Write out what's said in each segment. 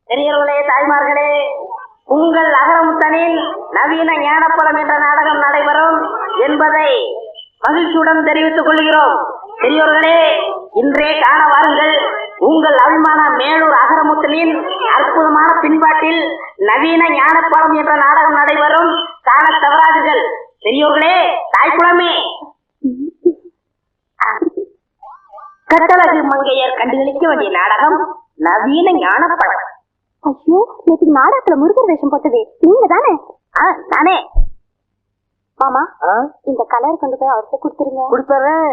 பெரியவர்களே, தாய்மார்களே, உங்கள் அகரமுத்தனில் நவீன ஞானப்பழம் என்ற நாடகம் நடைபெறும் என்பதை மகிழ்ச்சியுடன் தெரிவித்துக் கொள்கிறோம். பெரியவர்களே, இன்றே காண வாருங்கள். உங்கள் அபிமான மேலூர் அகரமுத்தனின் அற்புதமான பின்பாட்டில் நவீன ஞானப்பழம் என்ற நாடகம் நடைபெறும். காண தவறாதீர்கள். பெரியவர்களே, தாய்க்குளமே, கட்டழகு மங்கையர் கண்டுகளிக்க வேண்டிய நாடகம் நவீன ஞானப்பழம். ஐயோ, நேற்று நாடகத்துல முருகர் வேஷம் போட்டதே நீங்க தானே? நானே. மாமா, இந்த கலர் கொண்டு போய் அவர்கிட்ட கொடுத்துருங்க. கொடுத்துறேன்.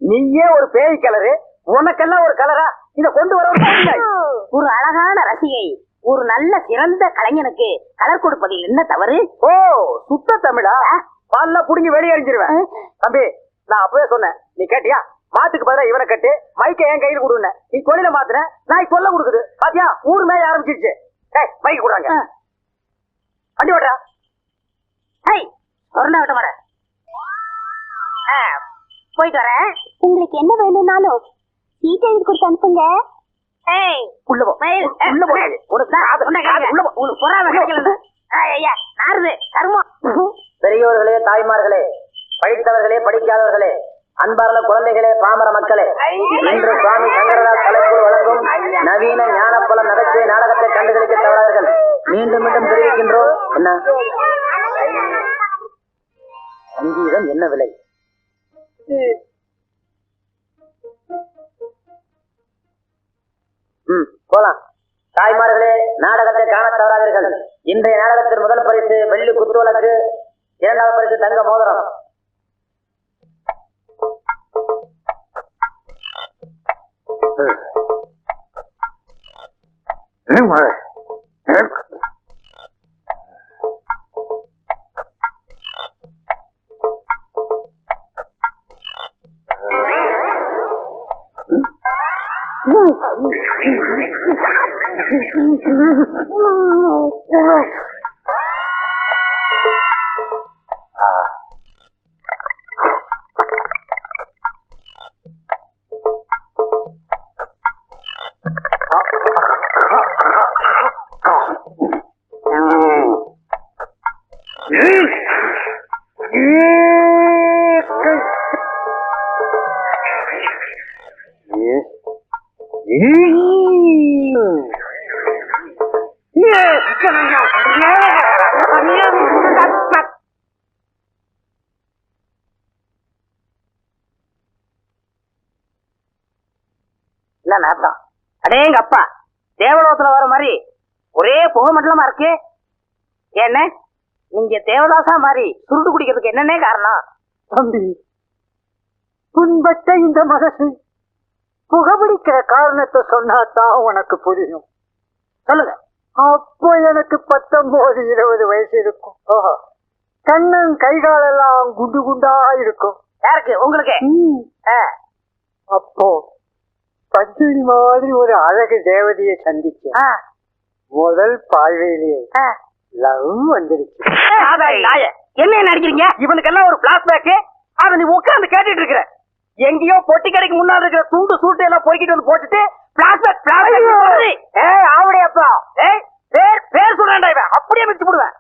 நீயே ஒரு பேய் கலரு, உனக்கெல்லாம் ஒரு கலரா? இத கொண்டு வர ஒரு அழகான ரசிகை, ஒரு நல்ல சிறந்த கலைஞனுக்கு கலர் கொடுப்பதில் என்ன தவறு? ஓ, சுத்த தமிழா? பால்ல புடுங்கி வெளியே எறிஞ்சிருவேன். தம்பி, நான் அப்பவே சொன்னேன், நீ கேட்டியா? மாட்டுக்கு பதிலா இவனை கட்டு, மைக்க என் கையில் கொடுன. நீ தொழில மாத்துற, நான் சொல்ல கொடுக்குது. பாத்தியா, ஊர் மேய ஆரம்பிச்சிருச்சு. மைக்கு கொடுறாங்க. வண்டி ஓட்டுறா. விட்ட மாட போயிட்டு வரேன். உங்களுக்கு என்ன வேணும்னாலும் சீட் எழுதி கொடுத்து அனுப்புங்க. பெரியோர்களே, தாய்மார்களே, படித்தவர்களே, படிக்காதவர்களே, அன்பார்ந்த குழந்தைகளே, பாமர மக்களே, இன்று சுவாமி சங்கரதாஸ் கலைக்குழு வழங்கும் நவீன ஞானப்பழம் நகைச்சுவை நாடகத்தை கண்டுகளிக்க தவறார்கள். மீண்டும் மீண்டும் தெரிவிக்கின்றோம். என்ன சங்கீதம் என்ன விலை? போலாம். தாய்மார்களே, நாடகத்தை காண தவறாதீர்கள். இன்றைய நாடகத்தின் முதல் பரிசு வெள்ளி குத்துவிளக்கு, இரண்டாவது பரிசு தங்க மோதிரம். அடேங்க அப்பா, தேவலோகத்துல வர மாதிரி ஒரே புகை மண்டலமா இருக்கு. என்ன நீங்க தேவதாசா மாதிரி சுருட்டு குடிக்கிறதுக்கு என்னன்னே காரணம்? தம்பி, புண்பட்ட இந்த மனசு புகைப்பிடிக்கிற காரணத்தை சொன்னாதான் உனக்கு புரியும். சொல்லுங்க. அப்போ எனக்கு 19-20 வயசு இருக்கும். ஓஹோ, கண்ணன் கைகாலெல்லாம் குண்டு குண்டா இருக்கும். யாருக்கு? உங்களுக்கு? அப்போ பஞ்சனி மாதிரி ஒரு அழகு தேவதையை சந்திச்சேன். முதல் பார்வையிலேயே லவ் வந்துருச்சு. என்ன நடிக்கிறீங்க? இவனுக்கெல்லாம் ஒரு பிளாஷ்பேக். அதை நீ உட்கார்ந்து கேட்டுட்டு இருக்கிற. எங்கேயோ பொட்டி கடைக்கு முன்னாடி இருக்கிற துண்டு சூட்டு எல்லாம் பொறுக்கிட்டு வந்து போட்டுட்டு ஆவடையப்பா பேர் சொல்றேன்டா, இவன் அப்படியே மிச்சு போடுவேன்.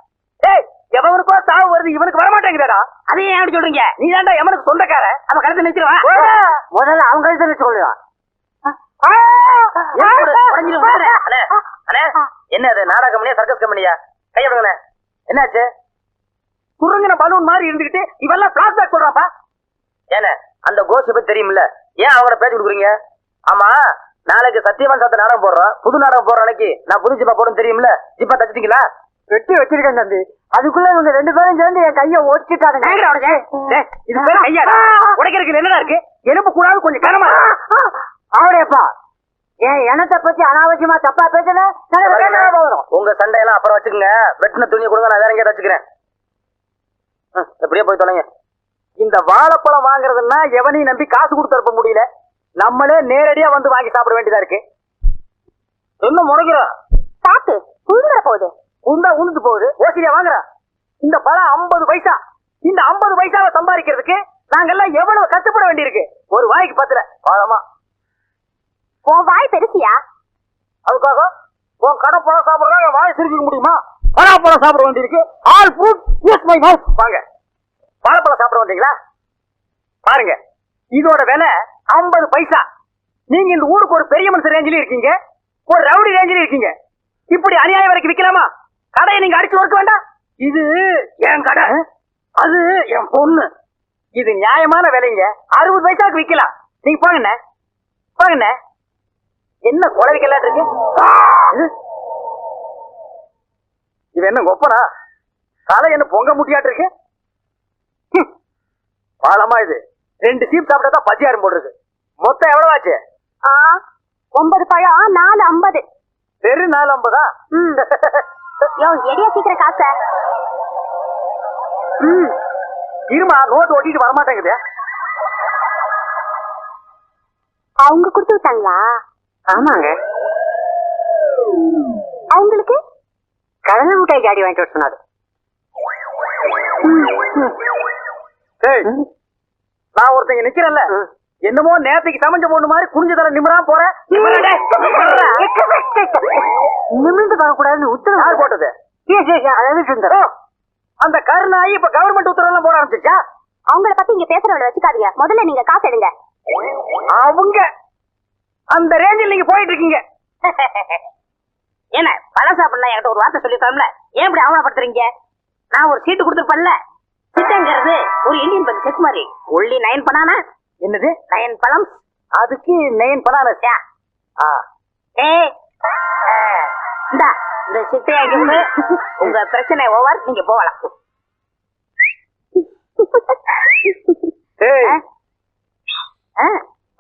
எவனுக்கோ சாவு வருது, இவனுக்கு வரமாட்டேங்கிறடா. அதையும் எப்படி சொல்றீங்க? நீ தான்டா எவனுக்கு சொந்தக்கார. அவன் கழுத்து நிறுத்திடுவான். முதல்ல அவங்க கழுத்து நிறுத்தி சொல்லுவான். என்ன அது நாடக கம்பெனியா சர்க்கஸ் கம்பெனியா? கையெடுங்க. என்னாச்சு? குறுங்கின பலூன் மாதிரி இருந்துகிட்டு இவெல்லாம் பிளாஸ்பேக் சொல்றாப்பா. ஏன்னா அந்த கோஷ்டி பத்தி தெரியுமில்ல, ஏன் அவங்கள பேச்சு கொடுக்குறீங்க? ஆமா, நாளைக்கு சத்தியவான் சாத்த நாடகம் போடுறோம். புது நாடகம் போடுற அன்னைக்கு நான் புது ஜிப்பா போடும் தெரியுமில்ல. ஜிப்பா தச்சிட்டீங்களா? வெட்டி வச்சிருக்கேன் தம்பி. அதுக்குள்ள இவங்க 2 பேரும் சேர்ந்து என் கைய ஓடிச்சுட்டானுங்க. இது பேர் கையா? உடைக்கிறதுக்கு என்னடா இருக்கு? எலும்பு கூடாது, கொஞ்சம் கனமா. ஆவடையப்பா, ஏன் எனத்தை பத்தி அனாவசியமா தப்பா பேசுன? உங்க சண்டையெல்லாம் அப்புறம் வச்சுக்கோங்க. வெட்டின துணியை கொடுங்க, நான் வேற எங்கேயாவது வச்சுக்கிறேன். எப்படியே போய் தொலைங்க. இந்த வாழைப்பழம் வாங்குறதுன்னா எவனையும் நம்பி காசு கொடுத்து அனுப்ப முடியல. நம்மளே நேரடியா வந்து வாங்கி சாப்பிட வேண்டியதா இருக்கு. என்ன முறைக்கிறோம்? சாப்பிட்டு உழுந்துட போகுது. உந்தா உழுந்து போகுது. ஓசிரியா வாங்குற இந்த பழம் 50 பைசா. இந்த 50 பைசாவை சம்பாதிக்கிறதுக்கு நாங்கெல்லாம் எவ்வளவு கஷ்டப்பட வேண்டியிருக்கு. ஒரு வாய்க்கு 10 பழமா உன் வாய் பெருசியா? அதுக்காக உன் கடை பழம் சாப்பிடுறா என் வாய் சிரிக்க முடியுமா? பழம் சாப்பிட வேண்டியிருக்கு. All fruit use my mouth. வாங்க, வாழைப்பழம் சாப்பிட வந்தீங்களா? பாருங்க, இதோட விலை 50 பைசா. நீங்க இந்த ஊருக்கு ஒரு பெரிய மனுஷன் ரேஞ்சில இருக்கீங்க, ஒரு ரவுடி ரேஞ்சில இருக்கீங்க. இப்படி அநியாயம் வரைக்கும் விற்கலாமா? கடையை நீங்க அடிச்சு ஒர்க்க வேண்டாம். இது என் கடை, அது என் பொண்ணு. இது நியாயமான விலைங்க. 60 பைசாக்கு விற்கலாம். நீங்க போங்கண்ணே, போங்கண்ணே. என்ன கொலை விக்கலாட்டு இருக்கு? இது என்ன கொப்பனா? தலை என்ன பொங்க முட்டியாட்டு இருக்கு? பாலமா இது 2 சீப் சாப்பிட்டா தான் பசியாரும் போடுறது. மொத்தம் எவ்வளவு ஆச்சு? 9 பழம் 4.50. வெறு 4.50. யோ எடியா சீக்கிரம் காச. இருமா, நோட்டு ஓட்டிட்டு வரமாட்டேங்குது. அவங்க கொடுத்து விட்டாங்களா? ஆமாங்க. அவங்களுக்கு கடலை மிட்டாய் ஜாடி வாங்கிட்டு வர சொன்னாரு. நான் ஒருத்தங்க நிக்கிறேன்ல, என்னமோ நேரத்துக்கு சமைஞ்ச பொண்ணு மாதிரி குனிஞ்ச தர நிமிரா போற. நிமிர்ந்து பார்க்கக்கூடாதுன்னு உத்தரவு யார் போட்டது? அந்த கருணாயி இப்ப கவர்மெண்ட் உத்தரவு எல்லாம் போட ஆரம்பிச்சிச்சா? அவங்கள பத்தி இங்க பேசுறவள வச்சுக்காதீங்க. முதல்ல நீங்க காசு எடுங்க. அவங்க அந்த ரேஞ்சில் நீங்க போயிட்டு இருக்கீங்க. என்ன பழம் சாப்பிடலாம் என்கிட்ட ஒரு வார்த்தை சொல்லிருக்கோம்ல, ஏன் இப்படி அவமானப்படுத்துறீங்க? நான் ஒரு சீட்டு கொடுத்துருப்பேன்ல. சிட்டங்கிறது ஒரு இந்தியன் பங்கு செக் மாதிரி. Only 9 banana. என்னது 9 பழம்? அதுக்கு 9 பனானா? இந்தா இந்த சிட்டையா கிஃப்ட். உங்க பிரச்சனை ஓவர், நீங்க போகலாம்.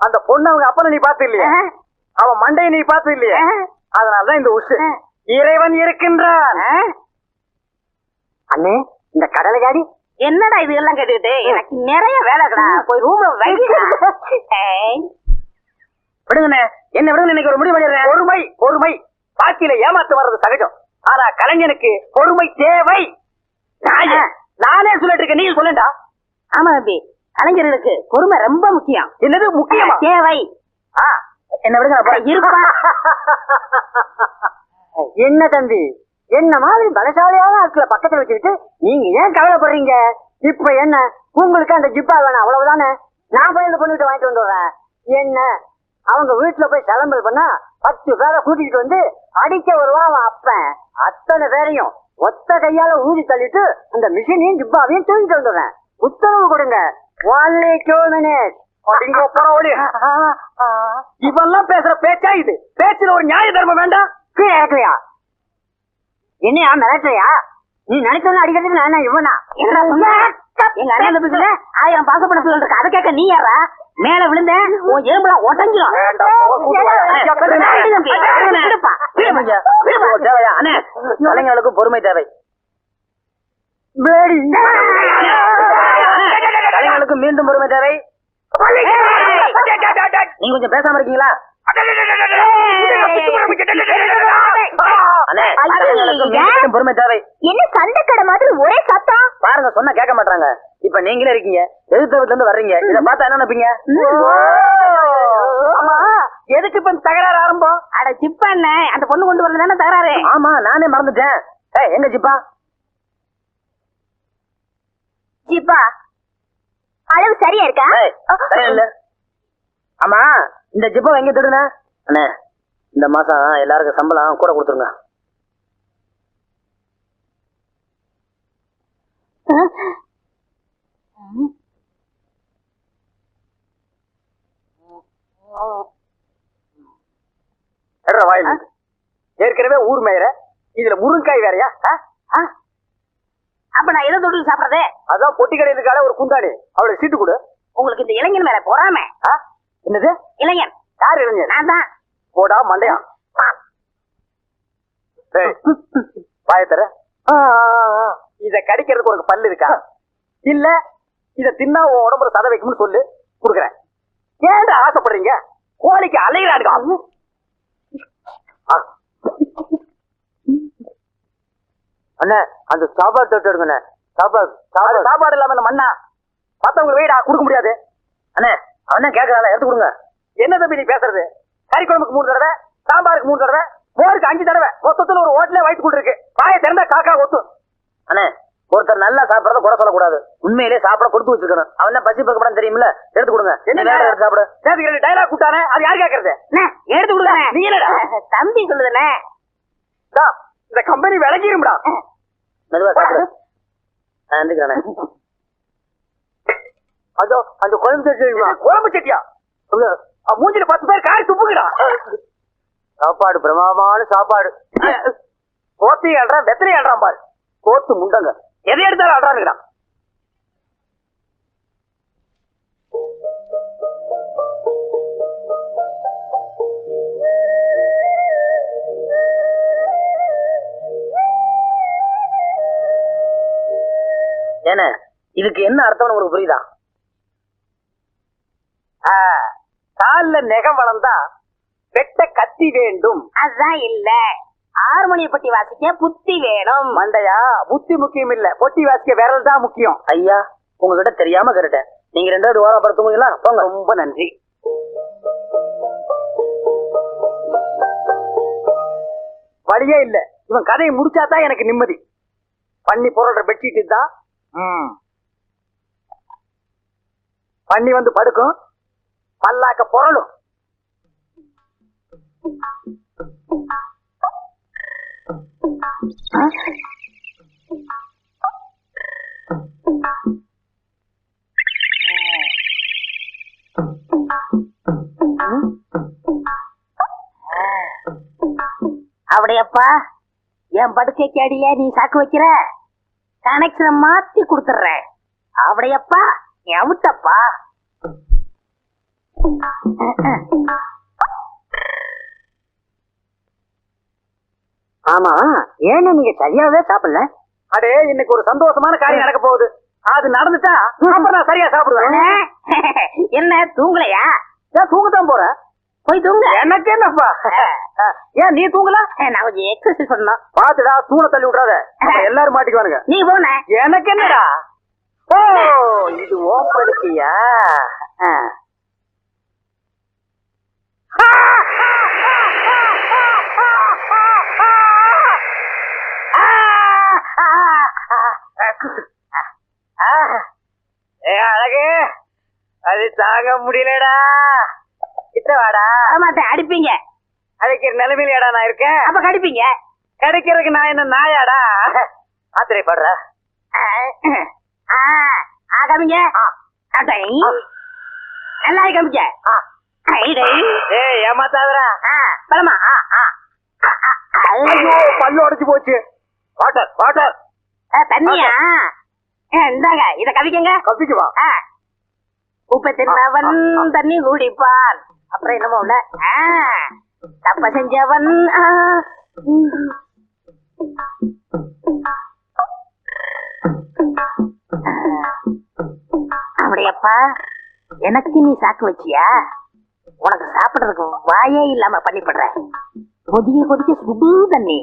அந்த பொண்ணு அவங்க அப்பனை நீ பார்த்து இல்லையா? அவன் மண்டையை நீ பார்த்து இல்லையா? அதனாலதான் இந்த உஷு. இறைவன் இருக்கின்றான். அண்ணே, இந்த கடலை ஜாடி என்னடா இது எல்லாம் கேட்டுக்கிட்டு? எனக்கு நிறைய வேலைடா. போய் ரூம்ல விடுங்கண்ணே, என்ன விடுங்க. இன்னைக்கு ஒரு முடிவு பண்ணிடுறேன். பொறுமை பாக்கியில ஏமாத்து வர்றது சகஜம். ஆனா கலைஞனுக்கு பொறுமை தேவை. நானே சொல்லிட்டு இருக்கேன், நீங்க சொல்லுண்டா. ஆமா தம்பி, கலைஞர்களுக்கு பொறுமை ரொம்ப முக்கியம். என்னது முக்கியமா? தேவை. என்ன விடுங்க இருப்பா. என்ன தம்பி, என்ன மாதிரி பலசாலியான ஆட்களை பக்கத்துல வச்சுக்கிட்டு நீங்க ஏன் கவலைப்படுறீங்க? இப்ப என்ன உங்களுக்கு அந்த ஜிப்பா வேணும் அவ்வளவுதானே? நான் போய் இந்த பொண்ணுகிட்ட வாங்கிட்டு வந்துடுறேன். என்ன அவங்க வீட்டுல போய் சலம்பல் பண்ணா 10 பேரை கூட்டிக்கிட்டு வந்து அடிக்க வருவான் அவன் அப்பன். அத்தனை பேரையும் ஒத்த கையால ஊதி தள்ளிட்டு அந்த மிஷினையும் ஜிப்பாவையும் தூக்கிட்டு வந்துடுறேன். உத்தரவு கொடுங்க. only 2 minutes. இவெல்லாம் பேசுற பேச்சா இது? பேச்சுல ஒரு நியாய தர்மம் வேண்டாம்? கீழே இறக்குறியா? என்னையா மிரட்டுறியா? நீ நினைச்சோன்னு அடிக்கிறதுக்கு நான் என்ன இவனா? எங்க அண்ணன் தம்பிக்குள்ள 1000 பாசப்படங்கள் இருக்கு. அதை கேட்க நீ யாரா? மேல விழுந்த உன் எறும்புலாம் உடஞ்சிடும். கலைஞர்களுக்கு பொறுமை தேவை. கலைஞர்களுக்கு மீண்டும் பொறுமை தேவை. நீங்க கொஞ்சம் பேசாம இருக்கீங்களா? பொறுமை தேவை. என்ன சண்டை கடை மாதிரி ஒரே சத்தம்? பாருங்க, சொன்ன கேட்க மாட்டாங்க. இப்ப நீங்களே இருக்கீங்க, எதிர்த்த வீட்டுல இருந்து வர்றீங்க. இத பார்த்தா என்ன நினைப்பீங்க? எதுக்கு இப்ப தகராறு ஆரம்பம்? அட ஜிப்பா என்ன, அந்த பொண்ணு கொண்டு வரது தானே தகராறு. ஆமா, நானே மறந்துட்டேன். எங்க ஜிப்பா? ஜிப்பா அளவு சரியா இருக்கா? இல்ல. ஆமா, இந்த ஜிப்பா எங்க தேடுன? அண்ணே, இந்த மாசம் எல்லாருக்கும் சம்பளம் கூட கொடுத்துருங்க. ஏற்கனவே ஊர் மேயற, இதுல முருங்காய் வேறையா? அப்ப நான் எதை தொட்டு சாப்பிடறதே? அதான் பொட்டி கடையில் இருக்கால ஒரு குந்தாணி, அவளுக்கு சீட்டு கொடு. உங்களுக்கு இந்த இளைஞன் மேல பொறாம. என்னது இளைஞன்? யார் இளைஞன்? நான் தான். போடா மண்டையா. பாயத்தர, இத கடிக்கிறதுக்கு உனக்கு பல்லு இருக்கா? இல்ல இத தின்னா உன் உடம்புல சத வைக்கும்னு சொல்லு, குடுக்குறேன். ஏன் ஆசைப்படுறீங்க? கோழிக்கு அலைகிறாடுங்க. அண்ணே, அந்த சாப்பாடு தொட்டு எடுங்கண்ணே. சாப்பாடு இல்லாம மண்ணா மத்தவங்களுக்கு வெயிடா கொடுக்க முடியாது. அண்ணே, அவனே கேட்கறால எடுத்து கொடுங்க. என்ன தம்பி நீ பேசுறது? கறி குழம்புக்கு 3 தடவை, சாம்பாருக்கு 3 தடவை, மோருக்கு 5 தடவை. மொத்தத்துல ஒரு ஹோட்டலே வயிற்று கூட்டு இருக்கு. வாயை திறந்தா காக்கா ஒத்தும். அண்ணே ஒருத்தர் நல்லா சாப்பிடறத குறை சொல்லக்கூடாது. உண்மையிலேயே சாப்பிட கொடுத்து வச்சிருக்கணும். அவன் தான் பசி பக்கப்படம் தெரியுமில்ல, எடுத்து கொடுங்க. என்ன வேற எடுத்து சாப்பிடு. நேத்துக்கு 2 டைலாக் கூட்டானே, அது யார் கேக்குறது? எடுத்து கொடுக்குறேன். நீ என்னடா தம்பி சொல்லுதுண்ணே. இந்த கம்பெனி விளங்கிரும்டா. மெதுவா சாப்பிடு. நான் எந்திரிக்கிறேன். அதோ அந்த குழம்பு சட்டி. குழம்பு சட்டியா? மூஞ்சில 10 பேர் காரி துப்புக்குடா. சாப்பாடு பிரமாதமான சாப்பாடு. கோத்தி ஆடுறான், வெத்தலை ஆடுறான் பாரு. கோத்து முண்டங்க எதை எடுத்தாலும் ஆடுறானுங்கடா. ஏன்னா இதுக்கு என்ன அர்த்தம் உங்களுக்கு புரியுதா? கால்ல நெகம் வளர்ந்தா வெட்ட கத்தி வேண்டும். அதான் இல்ல, ஹார்மோனிய பட்டி வாசிக்க புத்தி வேணும். மண்டையா, புத்தி முக்கியம் இல்ல, பொட்டி வாசிக்க விரல் தான் முக்கியம். ஐயா உங்ககிட்ட தெரியாம கேட்டேன். நீங்க 2 பேரும் ஓரா படுத்துங்களா? போங்க. ரொம்ப நன்றி. வழியே இல்ல, இவன் கதையை முடிச்சாதான் எனக்கு நிம்மதி. பண்ணி பொருள்ற பெட்ஷீட் தான். பண்ணி வந்து படுக்கும், பல்லாக்க பொருளும். அப்படியப்பா என் படுக்கைக்கு அடியே நீ சாக்கு வைக்கிற, கனெக்ஷனை மாத்தி கொடுத்துறேன். அப்படியப்பா எவுட்டப்பா. ஆமா, ஏன்னு நீங்க சரியாவே சாப்பிடல? அடே, இன்னைக்கு ஒரு சந்தோஷமான காரியம் நடக்க போகுது. அது நடந்துட்டா அப்புறம் நான் சரியா சாப்பிடுவேன். என்ன தூங்கலையா? நான் தூங்கத்தான் போறேன். போய் தூங்க. எனக்கு என்னப்பா? ஏன் நீ தூங்கல? நான் கொஞ்சம் எக்ஸசைஸ் பண்ணணும். பாத்துடா, தூண தள்ளி விடாத, எல்லாரும் மாட்டிக்குவானுங்க. நீ போன. எனக்கு என்னடா? ஓ, இது ஓப்படிக்கியா? அழகு, அது தாங்க முடியலடா. கிட்ட வாடா. மாட்டேன், அடிப்பீங்க. அழைக்கிற நிலைமையிலடா நான் இருக்கேன். அப்ப கடிப்பீங்க. கிடைக்கிறதுக்கு நான் என்ன நாயாடா? ஆத்திரைப்படுற. காமிங்க. நல்லா காமிக்க. ஏமாத்தாதரா. பழமா. ஐயோ, பல்லு உடைச்சு போச்சு. Water water. தண்ணியா? இந்தாங்க, இத கவிக்கங்க. கவிக்குவா? உப்பை தின்னவன் தண்ணி குடிப்பான். அப்புறம் என்னமோ உள்ள தப்ப செஞ்சவன். அப்படியப்பா எனக்கு நீ சாக்கு வச்சியா? உனக்கு சாப்பிடுறதுக்கு வாயே இல்லாம பண்ணிப்படுற. கொதிக்க கொதிக்க சுடு தண்ணி.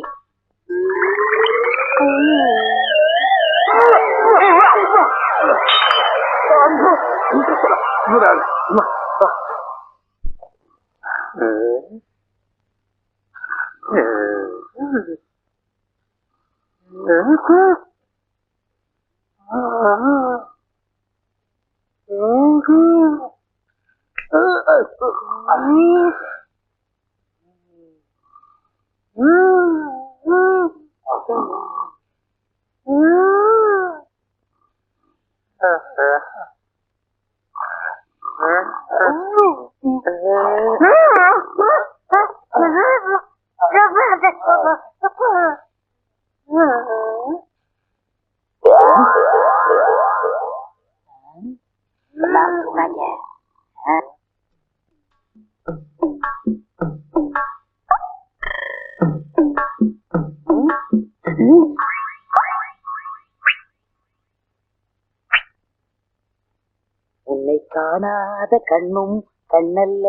உன்னை காணாத கண்ணும் கண்ணல்ல.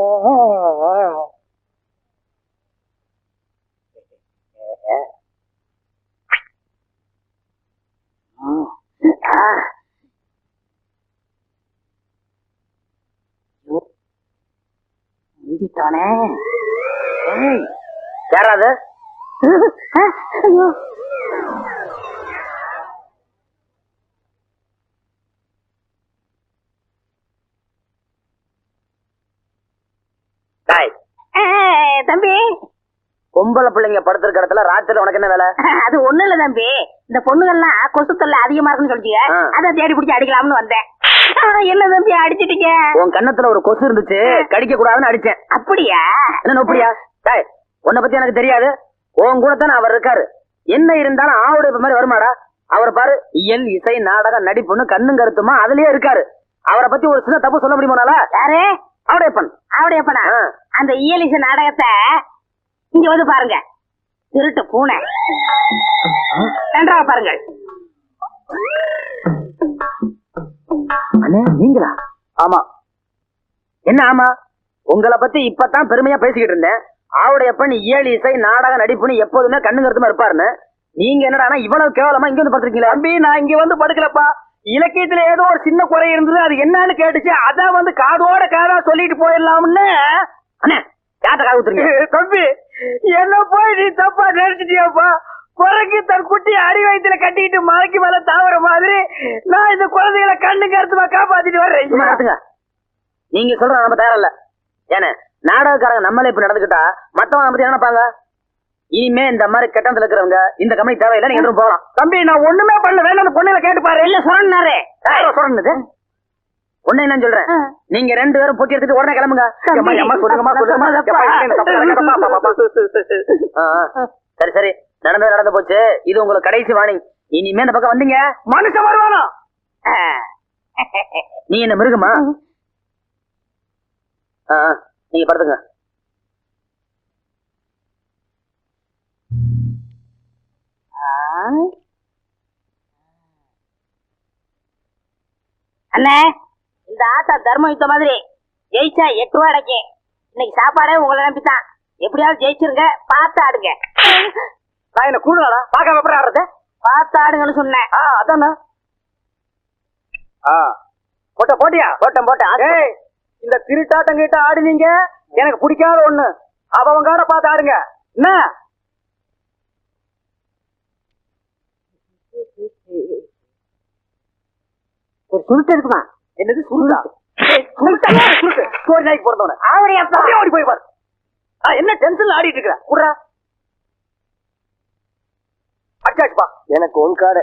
முந்திட்டானே. யாராவது ஐயோ டாய், தம்பி பொம்பளை பிள்ளைங்க படுத்திருக்க இடத்துல ராத்திரி உனக்கு என்ன வேலை? அது ஒண்ணு இல்ல தம்பி, இந்த பொண்ணுகள்லாம் கொசு தொல்லை அதிகமா இருக்குன்னு சொல்லிட்டீங்க, ஆ. அதை தேடி பிடிச்சி அடிக்கலாம்னு வந்தேன். என்ன தம்பி அடிச்சிட்டீங்க? உன் கன்னத்துல ஒரு கொசு இருந்துச்சு, கடிக்க கூடாதுன்னு அடிச்சேன். அப்படியா? என்ன நோப்படியா? டாய், உன்னை பத்தி எனக்கு தெரியாது. உன் கூட தானே அவர் இருக்காரு. என்ன இருந்தாலும் ஆவுடைய மாதிரி வருமாடா? அவர் பாரு, இயல் இசை நாடகம் நடிப்புன்னு கண்ணும் கருத்துமா அதுலயே இருக்காரு. அவரை பத்தி ஒரு சின்ன தப்பு சொல்ல முடியுமானால? யாரு? ஆவுடையப்பன். அவடையப்பனா? ஆ. அந்த இயலிச நாடகத்தை இங்க வந்து பாருங்க. திருட்டு பூனை. நன்றாக பாருங்கள். அண்ணே, நீங்களா? ஆமா. என்ன ஆமா? உங்களை பத்தி இப்பதான் பெருமையா பேசிக்கிட்டு இருந்தேன். ஆவுடையப்பன் இயல் இசை நாடக நடிப்புன்னு எப்போதுமே கண்ணு கருத்துமா இருப்பாருன்னு. நீங்க என்னடா இவ்வளவு கேவலமா இங்க வந்து படுத்திருக்கீங்களா? தம்பி, நான் இங்க வந்து படுக்கலப்பா. இலக்கியத்துல ஏதோ ஒரு சின்ன குறை இருந்தது, அது என்னன்னு கேட்டுச்சு. அதான் வந்து காதோட காதா சொல்லிட்டு போயிடலாம்னு. அண்ணே, யார்ட்ட காது ஊத்துறீங்க? தம்பி, என்ன போய் நீ தப்பா நினைச்சிட்டியாப்பா? குறைக்கு தன் குட்டி அடி வயித்துல கட்டிட்டு மலைக்கு மேல தாவற மாதிரி நான் இந்த குழந்தைகளை கண்ணு கருத்துமா காப்பாத்திட்டு வர்றேன். சும்மா நடத்துங்க. நீங்க சொல்ற நம்ம தயாரில்ல. ஏன்னா நாடகக்காரங்க நம்மளே இப்ப நடந்துக்கிட்டா மத்தவங்க நம்ம பத்தி நினைப்பாங்க. இனிமே இந்த மாதிரி கட்டணத்துல இருக்கிறவங்க இந்த கம்பெனி தேவையில்லை, நீங்க என்றும் போகலாம். தம்பி, நான் ஒண்ணுமே பண்ணல. வேணும் அந்த பொண்ணுல கேட்டு பாரு. இல்ல சொன்னாரு. சொல்றது ஒண்ணு என்ன சொல்றேன், நீங்க ரெண்டு பேரும் பொட்டி எடுத்துட்டு உடனே கிளம்புங்க. அம்மா, அம்மா, சொல்லுங்கம்மா, சொல்லுங்கம்மா. எப்பா, இந்த தப்பு நடக்காதப்பா. சரி சரி, நடந்தது நடந்து போச்சு. இது உங்களுக்கு கடைசி வார்னிங். இனிமே இந்த பக்கம் வந்தீங்க மனுஷன் வருவானா? நீ என்ன மிருகமா? நீங்க படுத்துங்க. அண்ணே, இந்த ஆட்டா தர்ம யுத்த மாதிரி ஜெயிச்சா 8 ரூபாய் அடைக்கும். இன்னைக்கு சாப்பாடே உங்களை நம்பித்தான். எப்படியாவது ஜெயிச்சிருங்க, பார்த்து ஆடுங்க. நான் என்ன கூடுதலா பாக்காம எப்படி ஆடுறது? பார்த்து ஆடுங்கன்னு சொன்னேன். அதானே. போட்டியா? போட்டேன். ஏய், இந்த திருட்டாட்டம் கிட்ட ஆடுனீங்க எனக்கு பிடிக்காத ஒண்ணு. அவங்காட பார்த்து ஆடுங்க. என்ன ஒரு சுருட்டு இருக்குமா? என்னது சுருட்டா? சுருட்டு கோரி நாய்க்கு பிறந்தவன ஓடி போய் பாரு. என்ன டென்ஷன்ல ஆடிட்டு இருக்கிற? குடுறா. அடிச்சாச்சுப்பா. எனக்கு ஒன் கார்டு.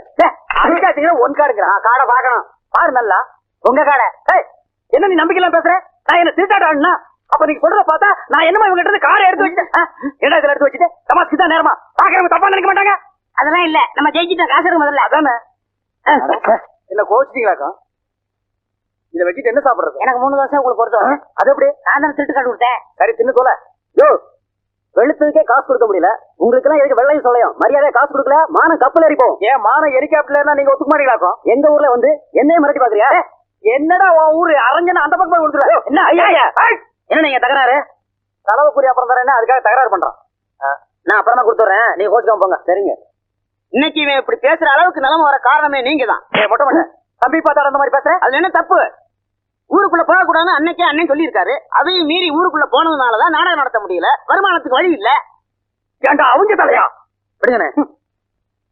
அடிச்சாச்சுங்கன்னா ஒன் கார்டுங்கிறான். காடை பாக்கணும். பாரு நல்லா. உங்க காடை. என்ன நீ நம்பிக்கைலாம் பேசுற? நான் என்ன திருட்டாட ஆடுனா? அப்ப நீங்க சொல்றத பார்த்தா நான் என்னமா இவங்க கிட்ட காரை எடுத்து வச்சுட்டேன். என்ன இதுல எடுத்து வச்சுட்டு தமாஸ்க்கு தான் நேரமா பாக்குறவங்க தப்பா நினைக்க மாட்டாங்க. அதெல்லாம் இல்ல, நம்ம ஜெயிச்சிட்டோம். காசு இருக்கு முதல்ல. அதானே. என்ன கோச்சிட்டீங்களாக்கா? இத வச்சுட்டு என்ன சாப்பிடுறது? எனக்கு 3 தோசை, உங்களுக்கு ஒரு தோசை. அது எப்படி? நான் தான் திருட்டு காட்டு கொடுத்தேன். சரி, தின்னு சொல்ல. யோ, வெளுத்ததுக்கே காசு கொடுக்க முடியல. உங்களுக்கு எல்லாம் எதுக்கு வெள்ளையும் சொல்லையும்? மரியாதையா காசு கொடுக்கல, மானம் கப்பல் ஏறிப்போம். ஏன் மானம் ஹெலிகாப்டர்ல நீங்க ஒத்துக்க மாட்டீங்களாக்கும்? எங்க ஊர்ல வந்து என்னையும் மிரட்டி பாக்குறியா? என்னடா உன் ஊரு அரஞ்சனா அந்த பக்கம் போய் கொடுத்துருவேன். என்ன ஐயா? என்ன நீங்க தகராறு? செலவு கூலி அப்புறம் தரேன்னா அதுக்காக தகராறு பண்றான். நான் அப்புறமா கொடுத்துறேன், நீங்க கோச்சுக்காம போங்க. சரிங்க. இன்னைக்கு இவன் இப்படி பேசுற அளவுக்கு நிலைமை வர காரணமே நீங்க தான். மொட்டை மொட்டை தம்பி பார்த்தா அந்த மாதிரி பேசுறேன். அது என்ன தப்பு? ஊருக்குள்ள போக கூடாதுன்னு அன்னைக்கே அண்ணன் சொல்லியிருக்காரு. அதையும் மீறி ஊருக்குள்ள போனதுனாலதான் நாடகம் நடத்த முடியல. வருமானத்துக்கு வழி இல்ல. ஏண்டா அவங்க தலையா? விடுங்கண்ணே.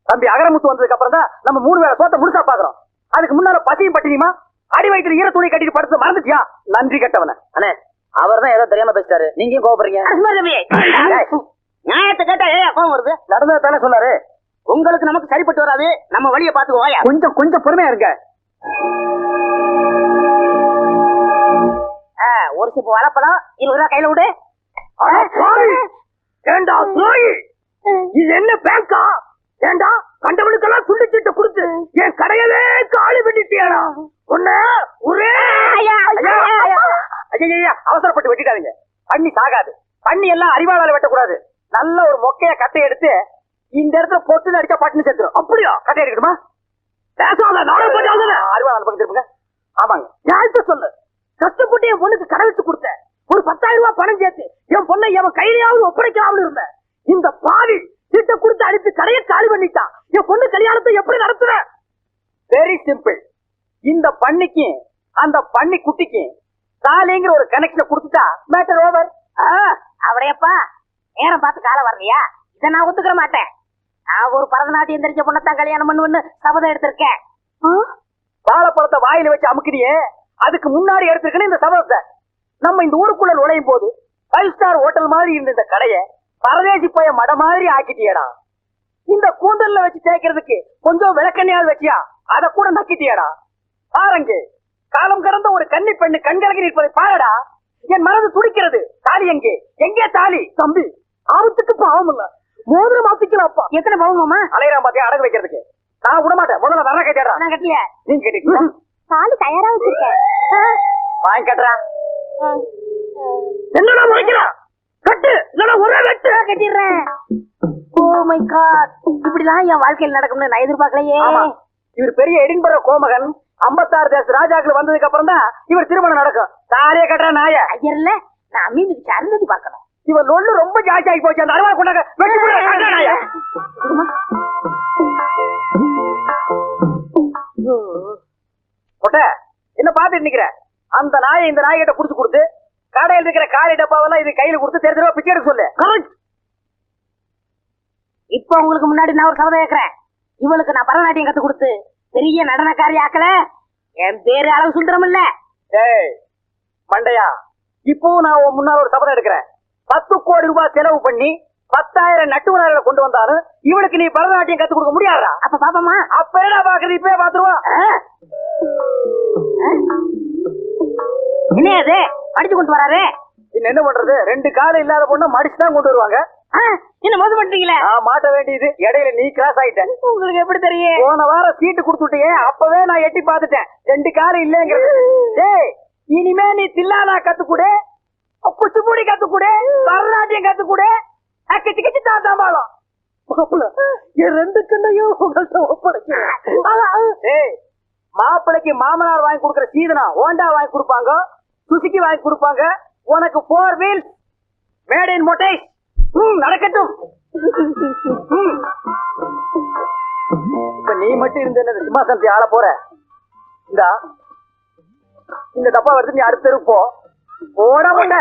தம்பி, அகரமுத்து வந்ததுக்கு அப்புறம் தான் நம்ம 3 வேளை சோத்த முழுசா பாக்குறோம். அதுக்கு முன்னால பசியும் பட்டினியுமா? அடி வயிற்றுல ஈர துணி கட்டிட்டு படுத்து மறந்துட்டியா? நன்றி கட்டவன. அண்ணே, அவர் தான் ஏதோ தெரியாம பேசிட்டாரு, நீங்க கோபப்படுறீங்க. நியாயத்தை கேட்டா ஏன் கோவம் வருது? நடந்தது தானே சொன்னாரு. உங்களுக்கு நமக்கு சரிப்பட்டு வராது. நம்ம வழியை பாத்துக்குவோம். கொஞ்சம் பொறுமையா இருக்க. ஒரு சிப்பு வாழைப்பழம் 20 ரூபாய் கையில விடு. ஏண்டா துரோகி, இது என்ன பேங்கா? ஏண்டா கண்டவனுக்கெல்லாம் துண்டு சீட்டை கொடுத்து என் கடையவே காலி பண்ணிட்டியாடா? ஒண்ணு ஒரே அவசரப்பட்டு வெட்டிட்டாதீங்க. பண்ணி சாகாது. பண்ணி எல்லாம் அறிவாளால வெட்டக்கூடாது. நல்ல ஒரு மொக்கைய கட்டை எடுத்து இந்த இடத்துல பொட்டு அடிச்சா பட்டுன்னு சேர்த்துரும். அப்படியா? கட்டை எடுக்கணுமா? பேசாத, நானும் அறிவாள அந்த பக்கம் திருப்புங்க. ஆமாங்க, யார்கிட்ட சொல்லு. கஷ்டப்பட்டு என் பொண்ணுக்கு கடை வச்சு கொடுத்தேன். ஒரு 10,000 ரூபாய் பணம் சேர்த்து என் பொண்ணை என் கையிலையாவது ஒப்படைக்கலாம்னு இருந்தேன். இந்த பாவி சீட்டை கொடுத்து அனுப்பி கடையை காலி பண்ணிட்டான். என் பொண்ணு கல்யாணத்தை எப்படி நடத்துற? Very simple. இந்த பண்ணிக்கு அந்த பண்ணி குட்டிக்கு காலிங்கிற ஒரு கனெக்ஷன் கொடுத்துட்டா மேட்டர் ஓவர். அவடையப்பா, நேரம் பார்த்து காலம் வரலையா? இதை நான் ஒத்துக்கிற மாட்டேன். நான் ஒரு பரதநாட்டியம் தெரிஞ்ச பொண்ணத்தான் கல்யாணம் பண்ணுவேன்னு சபதம் எடுத்திருக்கேன். வாழைப்பழத்தை வாயில வச்சு அமுக்கினியே, அதுக்கு முன்னாடி எடுத்திருக்கணும் இந்த சபதத்தை. நம்ம இந்த ஊருக்குள்ள நுழையும் போது 5 ஸ்டார் ஹோட்டல் மாதிரி இருந்த இந்த கடையை பரதேசி போய மட மாதிரி ஆக்கிட்டியடா. இந்த கூந்தல்ல வச்சு தேய்க்கிறதுக்கு கொஞ்சம் விளக்கண்ணையாவது வச்சியா, அத கூட நக்கிட்டியடா. பாருங்க, காலம் கடந்த ஒரு கன்னி பெண்ணு கண்கலகி நிற்பதை பாருடா. என் மனது துடிக்கிறது. தாலி எங்கே? எங்கே தாலி? தம்பி, ஆபத்துக்கு பாவம் இல்ல, மோதிரம் மாத்திக்கலாப்பா. எத்தனை பவுமாமா? அலையறான் பாத்தியா அடகு வைக்கிறதுக்கு. நான் விட மாட்டேன். முதல்ல வர கேட்டா நான் கட்டல. நீங்க கேட்டீங்க. தாலி தயாரா வச்சிருக்கேன். வாங்கி கட்டுறா. என்னடா முறைக்கிறா? கட்டு, இல்லனா ஒரே வெட்டு. கட்டிடுறேன். ஓ மை காட், இப்படிலாம் என் வாழ்க்கையில் நடக்கும்னு நான் எதிர்பார்க்கலையே. இவர் பெரிய எடின்பரோ கோமகன் 56 தேச ராஜாக்கள் வந்ததுக்கு அப்புறம் தான் இவர் திருமணம் நடக்கும். தாலிய கட்டுற நாய ஐயர்ல, நான் அம்மி மிதிச்சு அருந்ததி பார்க்கணும். இவர் லொல்லு ரொம்ப ஜாஸ்தி ஆகி போச்சு. அந்த அருவா கொண்டாங்க. வெட்டி போடுற கட்டுற நாய. கொட்ட என்ன பாத்துட்டு நிக்கிற? அந்த நாயை இந்த நாய் கிட்ட புடிச்சு கொடுத்து கடையில் இருக்கிற காலி டப்பாவெல்லாம் இது கையில கொடுத்து தெரு தெருவா பிச்சை எடுக்க சொல்லு. இப்ப உங்களுக்கு முன்னாடி நான் ஒரு சபதம் கேட்கிறேன். இவளுக்கு நான் பரதநாட்டியம் கத்து கொடுத்து பெரிய நடனக்காரி ஆக்கல, என் பேரு அளவு சுந்தரம் இல்ல. ஏய் மண்டையா, இப்போ நான் உன் முன்னால ஒரு சபதம் எடுக்கிறேன். 10 கோடி ரூபாய் செலவு பண்ணி 10,000 நட்டுவனார்களை கொண்டு வந்தாலும் இவளுக்கு நீ பரதநாட்டியம் கத்து கொடுக்க முடியாதா? அப்ப பாப்பமா? அப்ப என்ன பாக்குறது? இப்பவே பாத்துருவா. என்ன அது அடிச்சு கொண்டு வராரு? இன்னும் என்ன பண்றது? 2 கால இல்லாத பொண்ணை மடிச்சுதான் கொண்டு வருவாங்க. என்ன மோசம் பண்றீங்களே? மாட்ட வேண்டியது. இடையில நீ கிராஸ் ஆயிட்ட. உங்களுக்கு எப்படி தெரியும்? போன வாரம் சீட்டு கொடுத்துட்டியே, அப்பவே நான் எட்டி பாத்துட்டேன். 2 கால இல்லங்கிறது. டேய், இனிமே நீ தில்லானா கத்துக்கூட, குச்சிப்புடி கத்துக்கூட, பரதநாட்டியம் கத்துக்கூட, கிச்சு கிச்சு தாத்தாம்பாளம். என் 2 கண்ணையும் உங்கள்கிட்ட ஒப்படைக்கிறேன். மாப்பிளைக்கு மாமனார் வாங்கி கொடுக்குற சீதனா ஹோண்டா வாங்கி கொடுப்பாங்க, சுசுகி வாங்கி கொடுப்பாங்க. உனக்கு 4 வீல்ஸ் மேட் இன் மொட்டை. நடக்கட்டும். இப்ப நீ மட்டும் இருந்த சிம்மாசனத்தை ஆள போற. இந்த டப்பா எடுத்து நீ அடுத்த தெருவு போ. போட மாட்ட.